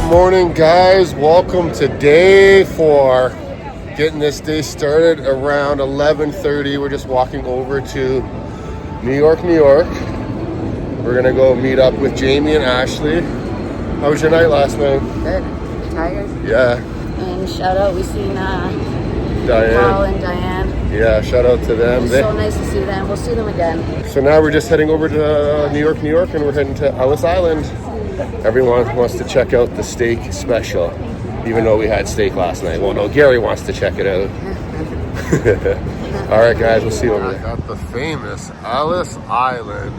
morning, guys. Welcome to day 4. Getting this day started around 11:30. We're just walking over to New York, New York. We're gonna go meet up with Jamie and Ashley. How was your night last night? Good. Tired? Yeah. And shout out, we seen Diane. Paul and Diane. Yeah, shout out to them. It's so nice to see them. We'll see them again. So now we're just heading over to New York, New York, and we're heading to Ellis Island. Everyone wants to check out the steak special, even though we had steak last night. Well, no, Gary wants to check it out. All right, guys, we'll see you over there. I got the famous Ellis Island.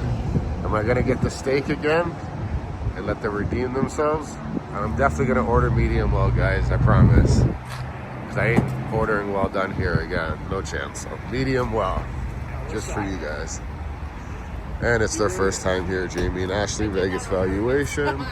Am I gonna get the steak again and let them redeem themselves? I'm definitely gonna order medium well, guys. I promise. Cause I ain't ordering well done here again. No chance. So medium well, just for you guys. And it's their first time here, Jamie and Ashley, Vegas valuation.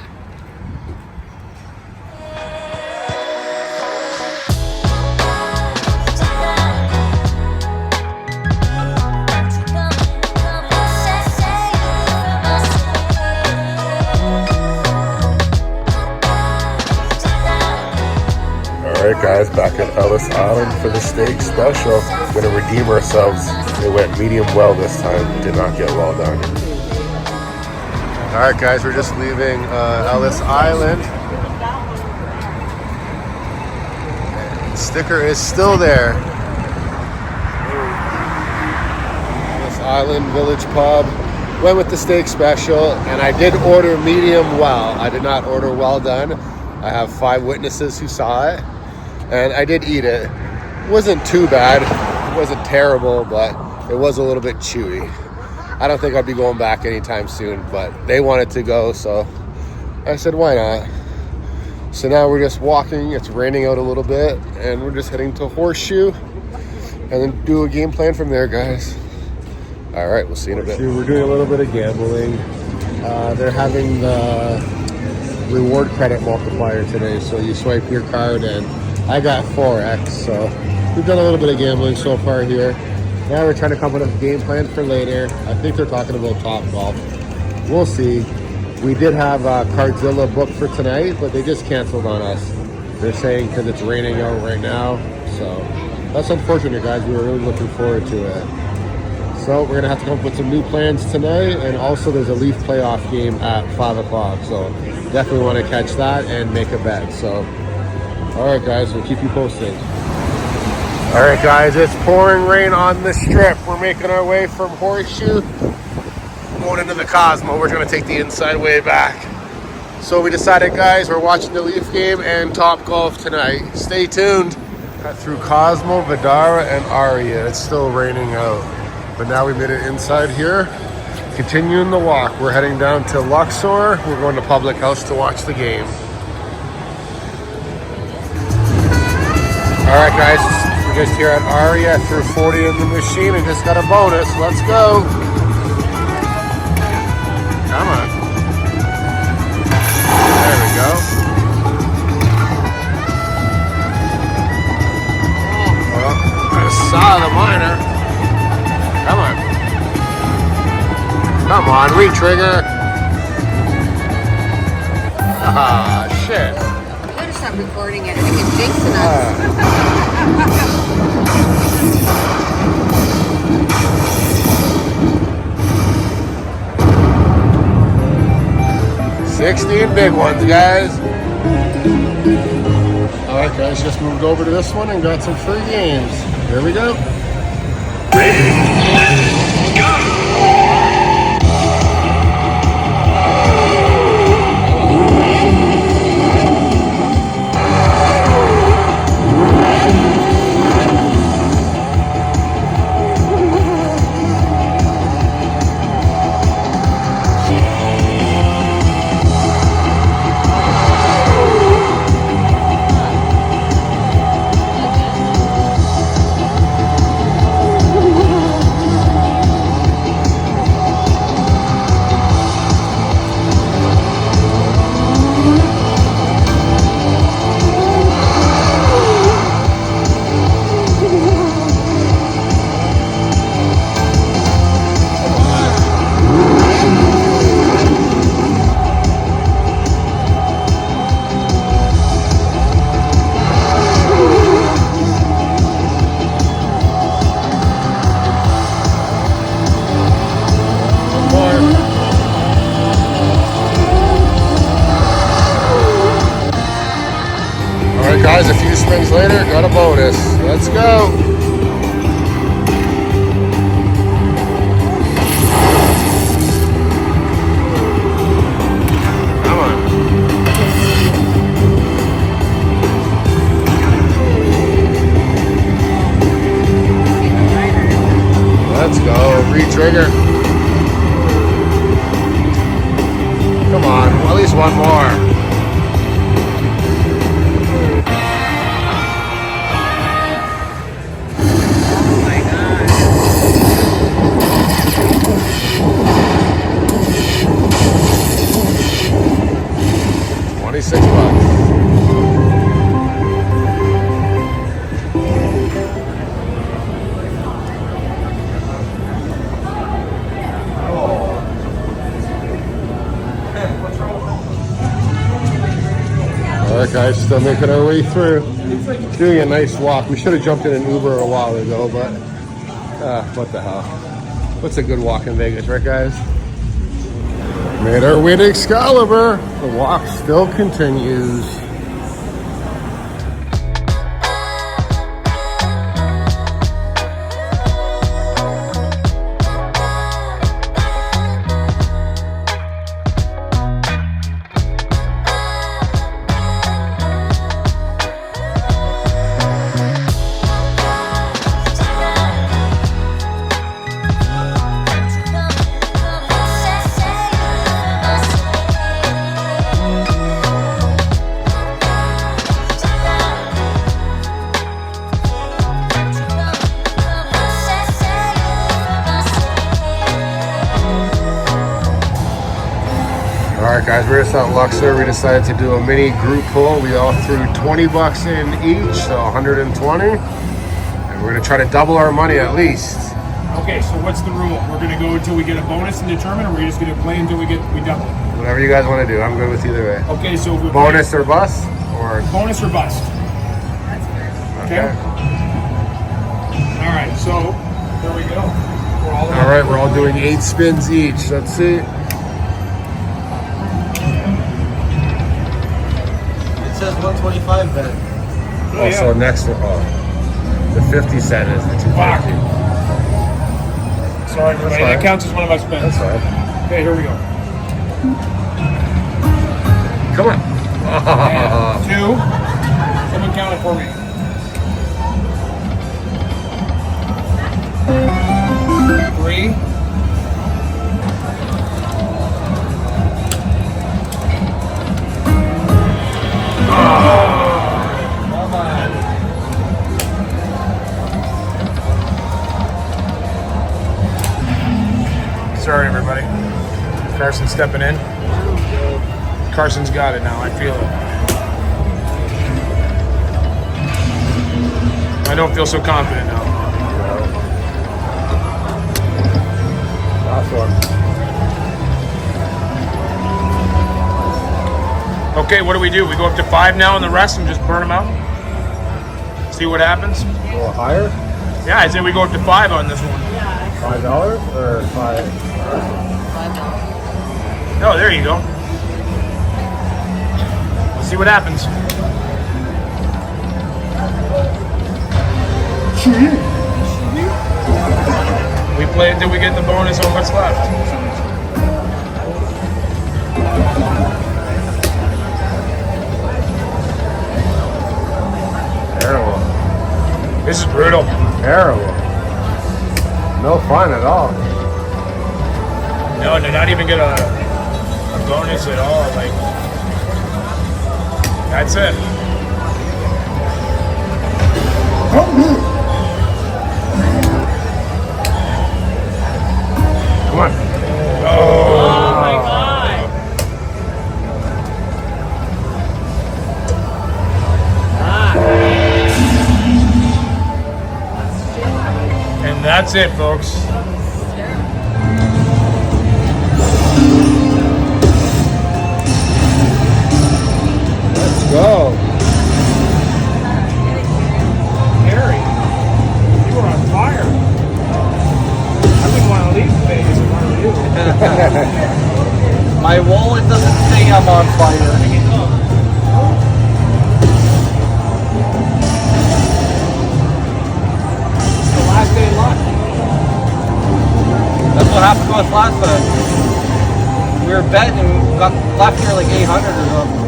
Alright guys, back at Ellis Island for the steak special. We're gonna redeem ourselves. It went medium well this time, did not get well done. Alright guys, we're just leaving Ellis Island. The sticker is still there. Ellis Island Village Pub. Went with the steak special, and I did order medium well. I did not order well done. I have 5 witnesses who saw it. And I did eat it. It wasn't too bad. It wasn't terrible, but it was a little bit chewy. I don't think I'd be going back anytime soon, but they wanted to go, so I said, why not? So now we're just walking. It's raining out a little bit, and we're just heading to Horseshoe, and then do a game plan from there, guys. All right, we'll see you in a bit. We're doing a little bit of gambling. They're having the reward credit multiplier today, so you swipe your card and I got 4x, so we've done a little bit of gambling so far here. Now we're trying to come up with a game plan for later. I think they're talking about TopGolf. We'll see. We did have Cardzilla booked for tonight, but they just canceled on us. They're saying because it's raining out right now, so that's unfortunate, guys. We were really looking forward to it. So we're gonna have to come up with some new plans tonight, and also there's a Leaf playoff game at 5 o'clock, so definitely want to catch that and make a bet. So all right, guys, we'll keep you posted. All right, guys, it's pouring rain on the strip. We're making our way from Horseshoe, going into the Cosmo. We're gonna take the inside way back. So we decided, guys, we're watching the Leaf game and TopGolf tonight. Stay tuned. Got through Cosmo, Vidara, and Aria. It's still raining out, but now we made it inside here. Continuing the walk, we're heading down to Luxor. We're going to Public House to watch the game. All right, guys, we're just here at Aria. Threw 40 in the machine and just got a bonus. Let's go. Come on. There we go. Well, I saw the minor. Come on. Come on, re-trigger. Ah, shit. I'm gonna stop recording it. I think it's jinxing us. 16 big ones, guys. All right, guys, just moved over to this one and got some free games. Here we go. Ready, go! 1 Alright guys, a few spins later, got a bonus. Let's go. Come on. Let's go, re-trigger. Come on, at least one more. Oh my God. 26 bucks. Alright guys, still making our way through. Doing a nice walk. We should have jumped in an Uber a while ago, but what the hell. What's a good walk in Vegas, right guys? Made our way to Excalibur. The walk still continues. Alright guys, we're just at Luxor. We decided to do a mini group pull. We all threw 20 bucks in each, so 120. And we're gonna try to double our money at least. Okay, so what's the rule? We're gonna go until we get a bonus and determine, or we're just gonna play until we double? Whatever you guys want to do, I'm good with either way. Okay, so we're Bonus or bust? Or bonus or bust. Okay. All right, so there we go. Alright, we're all doing 8 spins each. Let's see. It says 125 then. Oh, Also, yeah. next one. Oh, the 50 cent is the 250. Sorry, everybody. fine. That counts as one of my spins. That's fine. Okay, here we go. Come on. And 2. Someone count it for me. 3. 4. Sorry, everybody. Carson's stepping in. Carson's got it now. I feel it. I don't feel so confident now. Last one. Okay, what do? We go up to 5 now and the rest and just burn them out? See what happens? A little higher? Yeah, I say we go up to 5 on this one. $5 or 5? Oh, there you go. Let's see what happens. We play until we get the bonus on what's left. Terrible. This is brutal. Terrible. No fun at all. No, to not even get a bonus at all. Like, that's it. Come on. Oh my God. And that's it, folks. Let's go. Harry, you were on fire. I wouldn't want to leave Vegas if I were you. My wallet doesn't say I'm on fire. day luck. That's what happened to us last time. We were betting and we got left here like 800 or something.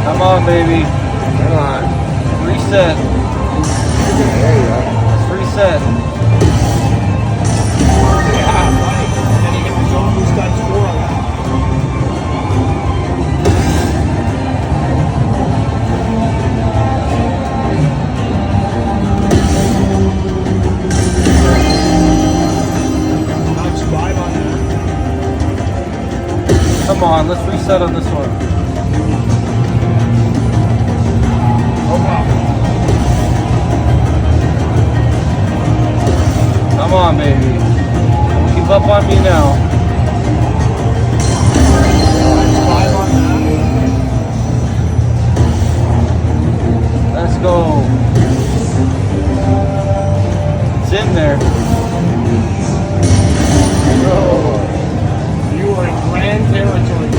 Come on, baby. Come on. Reset. There you go. Let's reset. Yeah, right. And then you get the zone boost done score on that. Nice vibe on that. Come on, let's reset on this one. Oh, wow. Come on, baby. Keep up on me now. Nice vibe on that. Let's go. It's in there. You are in grand territory.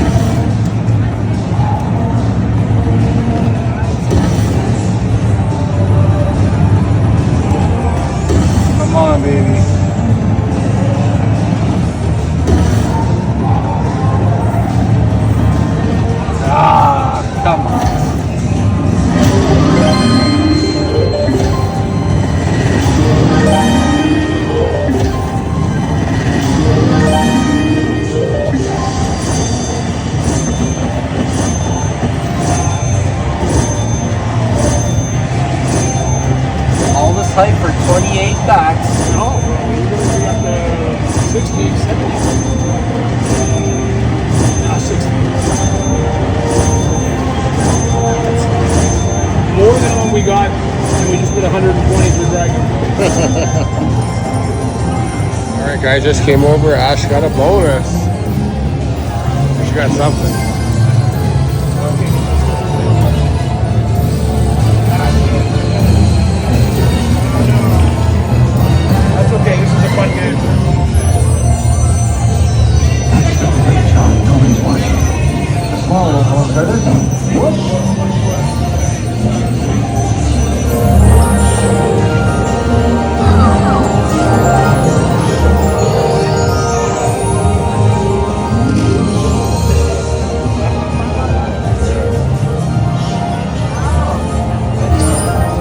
Come on, baby. Ah, come on. All this hype for 28 backs. No, bro, you're going to be up to 60, 70. Now 60. More than what we got, and we just put 120 for Dragon. All right, guys, just came over. Ash got a bonus. She got something. That's okay, this is a fun game.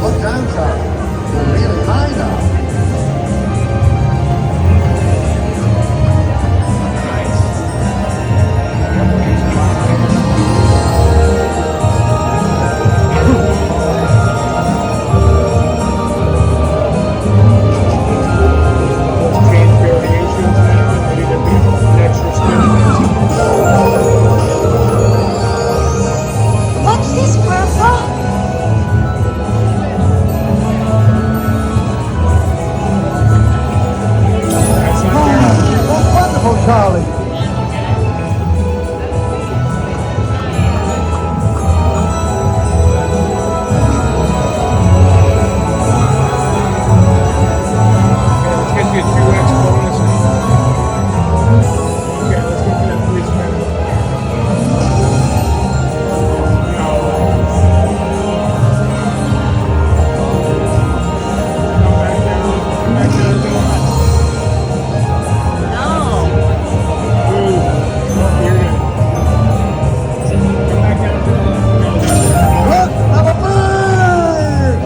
Look down, Tom. You're really high now. Change variations now, maybe there'll be an extra spin. What's this, Grandpa? That's not fair. That's wonderful, Charlie. Let's get you a 2x bonus. Okay, let's go for that 3 spin. No. Come back down. Come back down to the hut. No. Ooh. Oh, you're good. Come back down to the hut. No, that's Look, I'm a bird!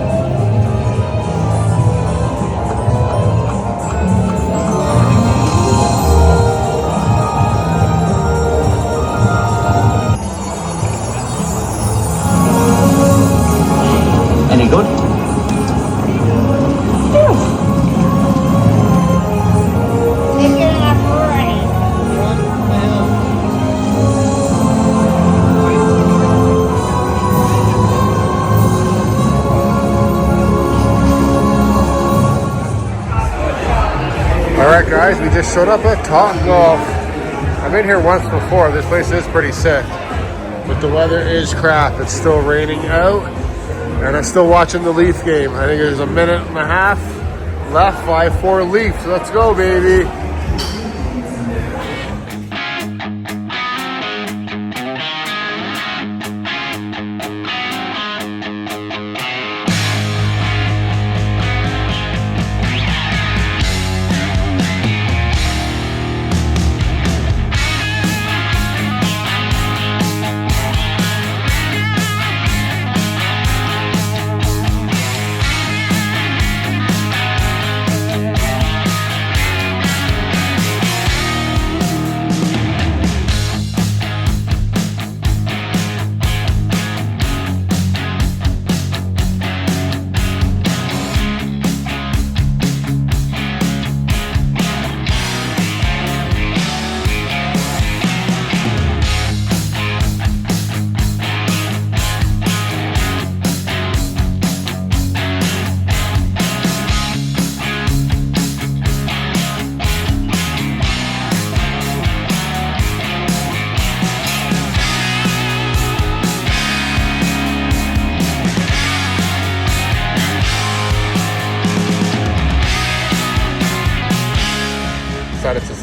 Any good? Picking up rain. All right, guys, we just showed up at TopGolf. I've been here once before. This place is pretty sick, but the weather is crap. It's still raining out, and I'm still watching the Leaf game. I think there's a minute and a half left. 5-4 Leafs. Let's go, baby.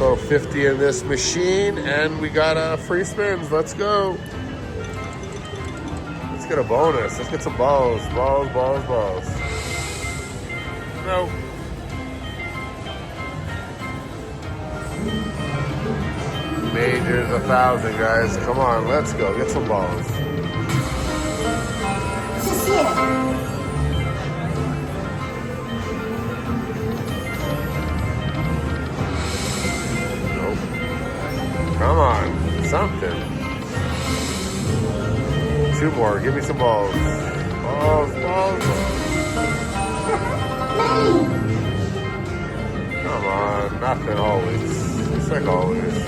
So 50 in this machine, and we got free spins. Let's go. Let's get a bonus. Let's get some balls. Balls, balls, balls. No. Majors 1,000, guys. Come on, let's go. Get some balls. Nope. Come on, something. 2 more. Give me some balls. Balls, balls, balls. Come on, nothing always. It's like always.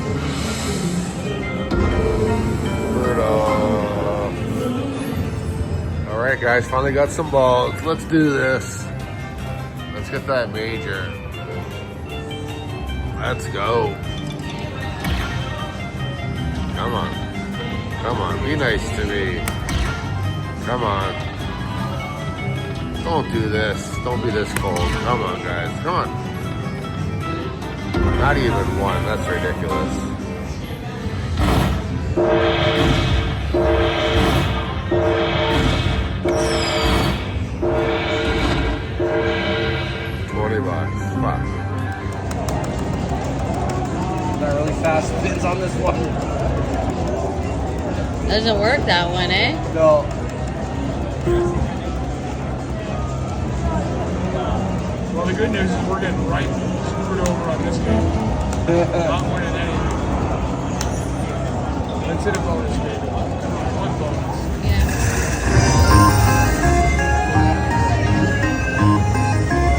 Alright guys, finally got some balls. Let's do this. Let's get that major. Let's go. Come on. Come on, be nice to me. Come on. Don't do this. Don't be this cold. Come on guys, come on. Not even 1, that's ridiculous. $20. Fuck. Got really fast spins on this one. Doesn't work that one, eh? No. Well, the good news is we're getting right screwed over on this game. Not winning anything. Let's hit a bonus game. One bonus. Yeah.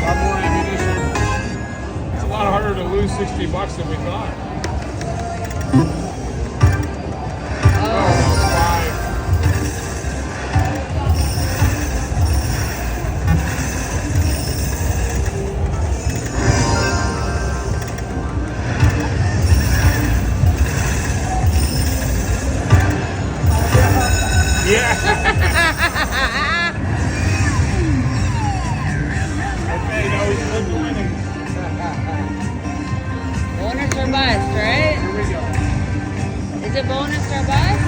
A lot more ammunition. It's a lot harder to lose $60 than we thought. Oh. 5. Yeah. Okay, now we can look winning. Bonus or bust, right? Here we go. Is it bonus or bust?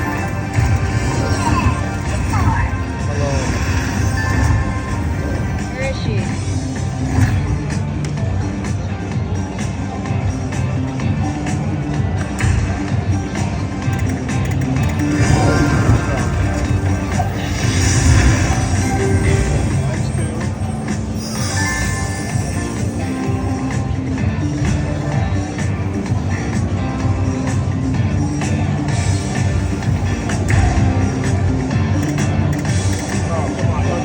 Where is she?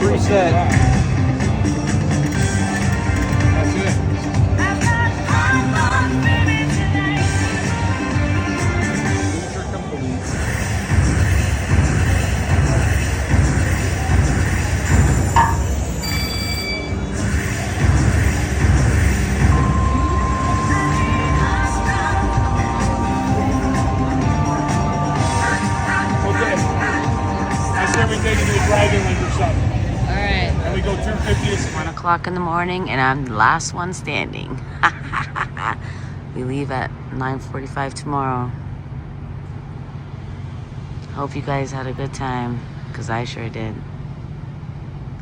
Reset. That's it. Okay. I said we take it to the driving range or something. All right. And we go 250. 1 o'clock in the morning, and I'm the last one standing. We leave at 9:45 tomorrow. Hope you guys had a good time, because I sure did.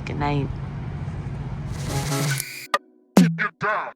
Good night. Get down.